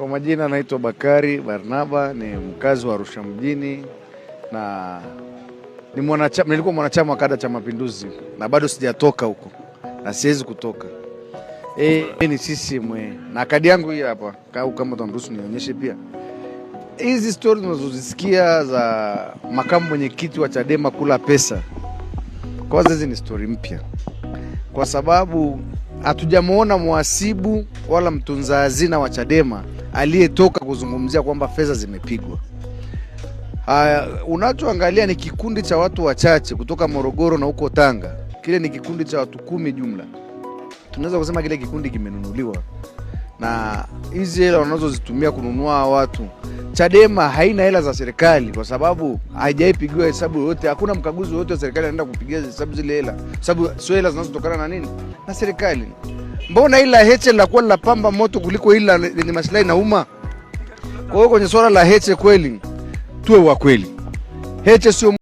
Kwa majina naitwa Bakari Barnaba, ni mkazi wa Arusha mjini na nilikuwa mwanachama wa kada cha Mapinduzi na bado sijatoka huko na siwezi kutoka. Ni sisi na kadi yangu hii hapa, kama utaruhusu nionyeshe pia. Hizi stories tunazozisikia za makamu mwenyekiti wa Chadema kula pesa, kwanza hizi ni story mpya, kwa sababu hatujamuona muhasibu wala mtunza hazina wa Chadema aliyetoka kuzungumzia kwamba fedha zimepigwa. Unachoangalia ni kikundi cha watu wachache kutoka Morogoro na huko Tanga. Kile ni kikundi cha watu 10 jumla. Tunaweza kusema kile kikundi kimenunuliwa, na hizi hela wanazozitumia kununua watu, Chadema haina hela za serikali kwa sababu haijaipigiwa hesabu yote. Hakuna mkaguzi wote wa serikali anaenda kupigia hesabu zile hela, sababu sio hela zinazotokana na nini, na serikali. Mbona ila Heche la kuwa la pamba moto kuliko ila lenye maslahi na umma? Kwa hiyo kwenye swala la Heche kweli tuwe wa kweli, Heche sio